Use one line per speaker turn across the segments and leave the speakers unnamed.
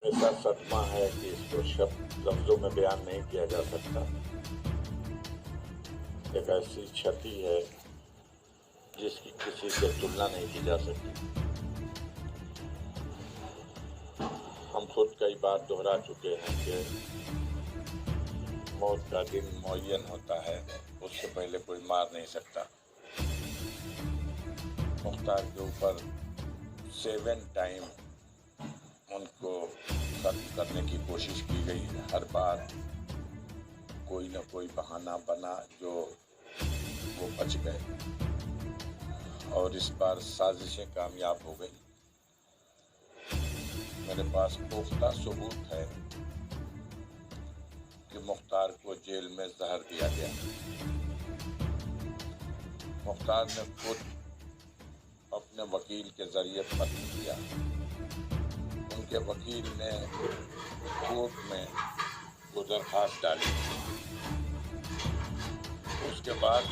ऐसा सदमा है कि इसको शब्द लफ्जों में बयान नहीं किया जा सकता। एक ऐसी क्षति है जिसकी किसी से तुलना नहीं की जा सकती। हम खुद कई बार दोहरा चुके हैं कि मौत का दिन मुअय्यन होता है, उससे पहले कोई मार नहीं सकता। मुख्तार के ऊपर 7 टाइम उनको खत्म करने की कोशिश की गई। हर बार कोई न कोई बहाना बना जो वो बच गए, और इस बार साजिशें कामयाब हो गई। मेरे पास पुख्ता सबूत है कि मुख्तार को जेल में जहर दिया गया। मुख्तार ने खुद अपने वकील के जरिए पत्र दिया। उनके वकील ने कोर्ट में वो दरखास्त डाली। उसके बाद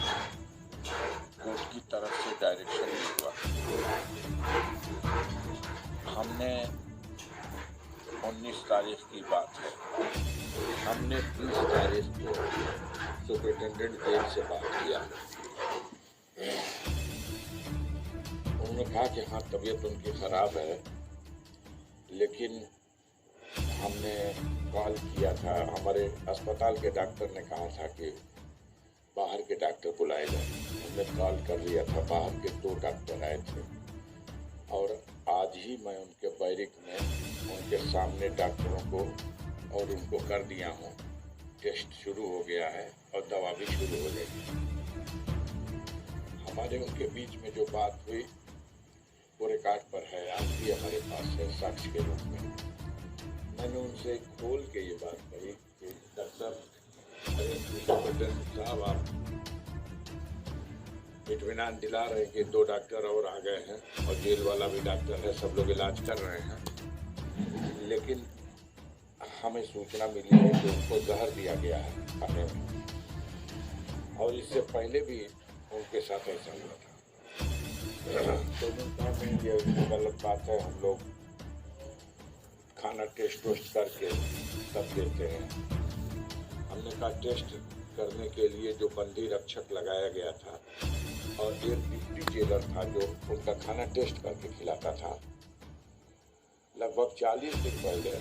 कोर्ट की तरफ से डायरेक्शन भी हुआ। हमने 19 तारीख की बात है, हमने 20 तारीख को सुपरिटेंडेंट जेल से बात किया। उन्होंने कहा कि हाँ, तबीयत उनकी ख़राब है, लेकिन हमने कॉल किया था, हमारे अस्पताल के डॉक्टर ने कहा था कि बाहर के डॉक्टर बुलाए गए। हमने कॉल कर लिया था, बाहर के 2 डॉक्टर आए थे, और आज ही मैं उनके बैरिक में उनके सामने डॉक्टरों को और उनको कर दिया हूँ। टेस्ट शुरू हो गया है और दवा भी शुरू हो जाएगी। हमारे उनके बीच में जो बात हुई वो रिकॉर्ड पर है, आज भी हमारे पास है साक्ष्य के रूप में। मैंने उनसे खोल के ये बात कही कि डॉक्टर साहब, आप इत्मीनान दिला रहे कि 2 डॉक्टर और आ गए हैं और जेल वाला भी डॉक्टर है, सब लोग इलाज कर रहे हैं, लेकिन हमें सूचना मिली है कि उनको जहर दिया गया है खाने में, और इससे पहले भी उनके साथ ऐसा हुआ था। तो उन्होंने ये गलत बात है, हम लोग खाना टेस्ट करके तब देते हैं। हमने कहा टेस्ट करने के लिए जो बंदी रक्षक लगाया गया था और एक डिप्टी जेलर था जो उनका खाना टेस्ट करके खिलाता था, लगभग 40 दिन पहले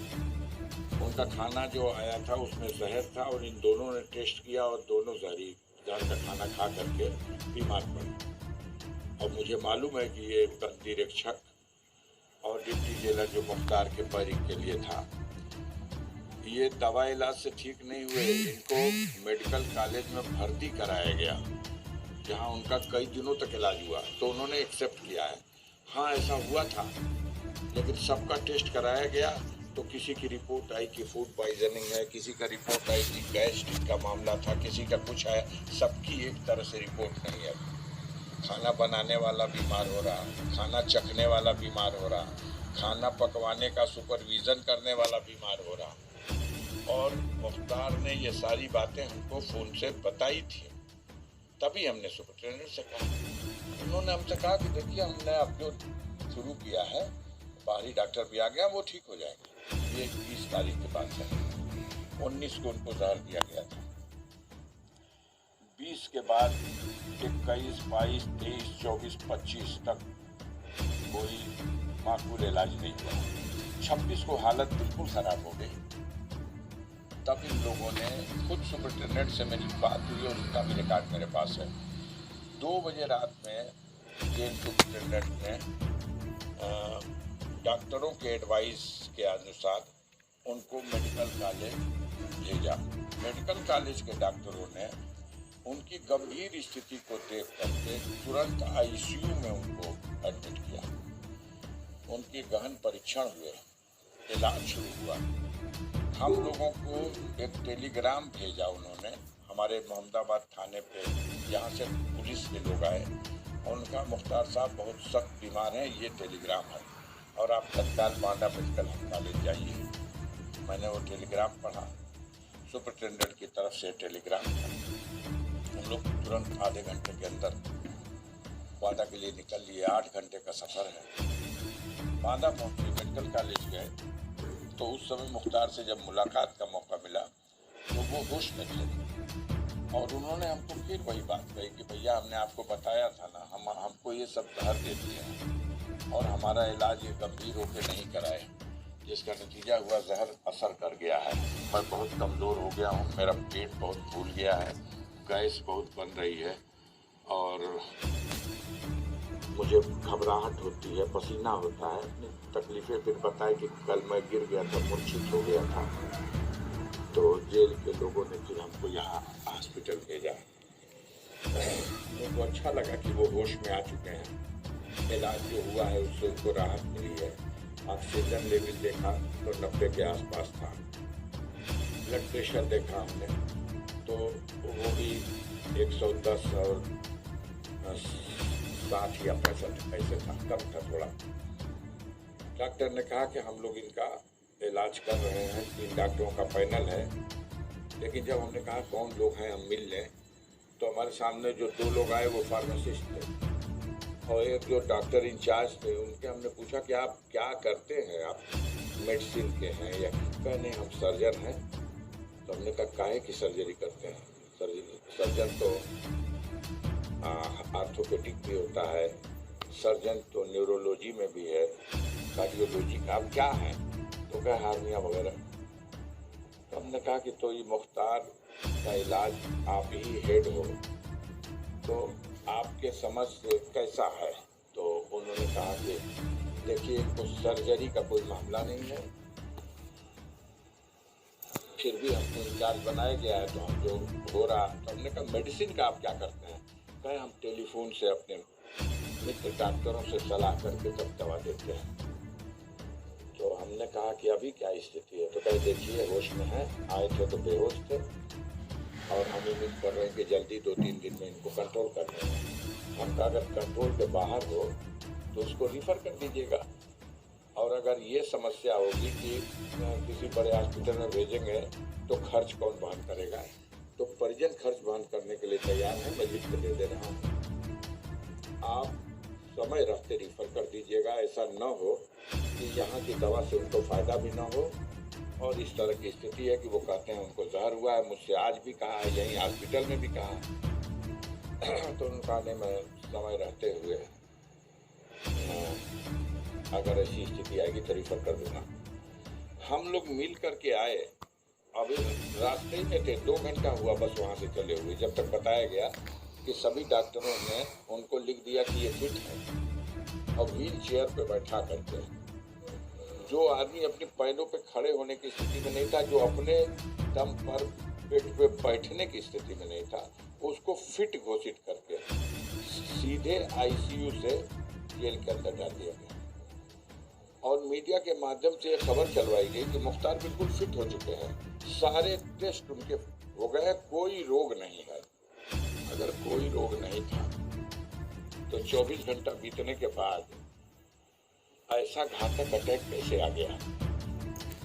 उनका खाना जो आया था उसमें जहर था, और इन दोनों ने टेस्ट किया और दोनों जहर का खाना खा करके बीमार पड़े। और मुझे मालूम है कि ये बंदी रक्षक और डिप्टी जेलर जो मुख्तार के बैरिक के लिए था, ये दवा इलाज से ठीक नहीं हुए, इनको मेडिकल कॉलेज में भर्ती कराया गया, जहां उनका कई दिनों तक इलाज हुआ। तो उन्होंने एक्सेप्ट किया है, हाँ ऐसा हुआ था, लेकिन सबका टेस्ट कराया गया तो किसी की रिपोर्ट आई कि फूड पॉइजनिंग है, किसी का रिपोर्ट आई कि गैस्ट्रिक का मामला था, किसी का कुछ है, सबकी एक तरह से रिपोर्ट नहीं है। खाना बनाने वाला बीमार हो रहा, खाना चखने वाला बीमार हो रहा, खाना पकवाने का सुपरविज़न करने वाला बीमार हो रहा। और मुख्तार ने ये सारी बातें हमको फ़ोन से बताई थी, तभी हमने सुपरिटेंडेंट से कहा। उन्होंने हमसे कहा कि देखिए, हमने अब जो शुरू किया है, बाहरी डॉक्टर भी आ गया, वो ठीक हो जाएंगे। ये 20 तारीख के बाद है, 19 को उनको जहर दिया गया था। 20 के बाद 21, 22, 23, 24, 25 तक कोई माकूल इलाज नहीं हुआ। 26 को हालत बिल्कुल ख़राब हो गई। तब इन लोगों ने खुद सुपरिटेंडेंट से मेरी बात हुई और उसका भी रिकॉर्ड मेरे पास है। 2 बजे रात में जेल सुपरिटेंडेंट ने डॉक्टरों के एडवाइस के अनुसार उनको मेडिकल कॉलेज भेजा। मेडिकल कॉलेज के डॉक्टरों ने उनकी गंभीर स्थिति को देख करके तुरंत आईसीयू में उनको एडमिट किया। उनके गहन परीक्षण हुए, इलाज शुरू हुआ। हम लोगों को एक टेलीग्राम भेजा उन्होंने हमारे मोहम्मदाबाद थाने पे, यहाँ से पुलिस के लोग आए और उनका मुख्तार साहब बहुत सख्त बीमार हैं, ये टेलीग्राम है और आप तत्काल बांदा मेडिकल कॉलेज जाइए। मैंने वो टेलीग्राम पढ़ा, सुपरिटेंडेंट की तरफ से टेलीग्राम था। हम लोग तुरंत आधे घंटे के अंदर बांदा के लिए निकल लिए। 8 घंटे का सफ़र है। बांदा पहुँचे, मेडिकल कॉलेज गए, तो उस समय मुख्तार से जब मुलाकात का मौका मिला तो वो होश में थे और उन्होंने हमको फिर वही बात कही कि भैया हमने आपको बताया था ना, हमको ये सब जहर दे दिए और हमारा इलाज ये गंभीर होकर नहीं कराए, जिसका नतीजा हुआ जहर असर कर गया है। मैं बहुत कमज़ोर हो गया हूँ, मेरा पेट बहुत फूल गया है, गैस बहुत बन रही है और मुझे घबराहट होती है, पसीना होता है। अपनी तकलीफ़ें फिर बताए कि कल मैं गिर गया था, मूर्छित हो गया था, तो जेल के लोगों ने फिर हमको यहाँ हॉस्पिटल भेजा। उनको अच्छा लगा कि वो होश में आ चुके हैं, इलाज जो हुआ है उससे उनको राहत मिली है। ऑक्सीजन लेवल देखा तो 90 के आसपास था, ब्लड प्रेशर देखा हमने तो वो भी 110 और 60 या 65 ऐसे था, कम था थोड़ा। डॉक्टर ने कहा कि हम लोग इनका इलाज कर रहे हैं, 3 डॉक्टरों का पैनल है। लेकिन जब हमने कहा कौन लोग हैं हम मिल लें, तो हमारे सामने जो 2 लोग आए वो फार्मासिस्ट थे और एक जो डॉक्टर इंचार्ज थे, उनके हमने पूछा कि आप क्या करते हैं, आप मेडिसिन के हैं या कहने हम सर्जन हैं। तो हमने कहा काहे की सर्जरी करते हैं, सर्जन तो आर्थोपेडिक भी होता है, सर्जन तो न्यूरोलॉजी में भी है, कार्डियोलॉजी का, आप क्या हैं? तो क्या हार्निया वगैरह। तो हमने कहा कि तो ये मुख्तार का इलाज आप ही हेड हो, तो आपके समझ से कैसा है? तो उन्होंने कहा कि देखिए इनको सर्जरी का कोई मामला नहीं है, फिर भी हमको इंचार्ज बनाया गया है तो हम जो हो रहा। तो हमने कहा मेडिसिन का आप क्या करते हैं? कहे हम टेलीफोन से अपने मित्र डॉक्टरों से सलाह करके तब दवा देते हैं। तो हमने कहा कि अभी क्या स्थिति है? तो कहे देखिए होश में है, आए थे तो बेहोश थे और हम उम्मीद कर रहे हैं कि जल्दी 2-3 दिन में इनको कंट्रोल कर लेंगे। हम कहा अगर कंट्रोल के बाहर हो तो उसको रिफ़र कर दीजिएगा, और अगर ये समस्या होगी कि किसी बड़े हॉस्पिटल में भेजेंगे तो खर्च कौन वहन करेगा? तो परिजन खर्च वहन करने के लिए तैयार हैं, मैं लिख के दे दे रहा हूँ। आप समय रहते रिफ़र कर दीजिएगा, ऐसा न हो कि यहाँ की दवा से उनको फ़ायदा भी ना हो और इस तरह की स्थिति है कि वो कहते हैं उनको जहर हुआ है। मुझसे आज भी कहा है, यहीं हॉस्पिटल में भी कहा। तो उनका नहीं, मैं समय रहते हुए अगर ऐसी स्थिति आएगी तो रिफ़र कर दूँगा। हम लोग मिल कर के आए, अभी रास्ते ही में थे, 2 घंटा हुआ बस वहाँ से चले हुए, जब तक बताया गया कि सभी डॉक्टरों ने उनको लिख दिया कि ये फिट है और व्हील चेयर पे बैठा करके। जो आदमी अपने पैरों पे खड़े होने की स्थिति में नहीं था, जो अपने दम पर पेट पे बैठने की स्थिति में नहीं था, उसको फिट घोषित करके सीधे आईसीयू से जेल के अंदर डाल दिया गया और मीडिया के माध्यम से खबर चलवाई गई कि मुख्तार बिल्कुल फिट हो चुके हैं, सारे टेस्ट उनके हो गए, कोई रोग नहीं है। अगर कोई रोग नहीं था तो 24 घंटा बीतने के बाद ऐसा घातक अटैक कैसे आ गया?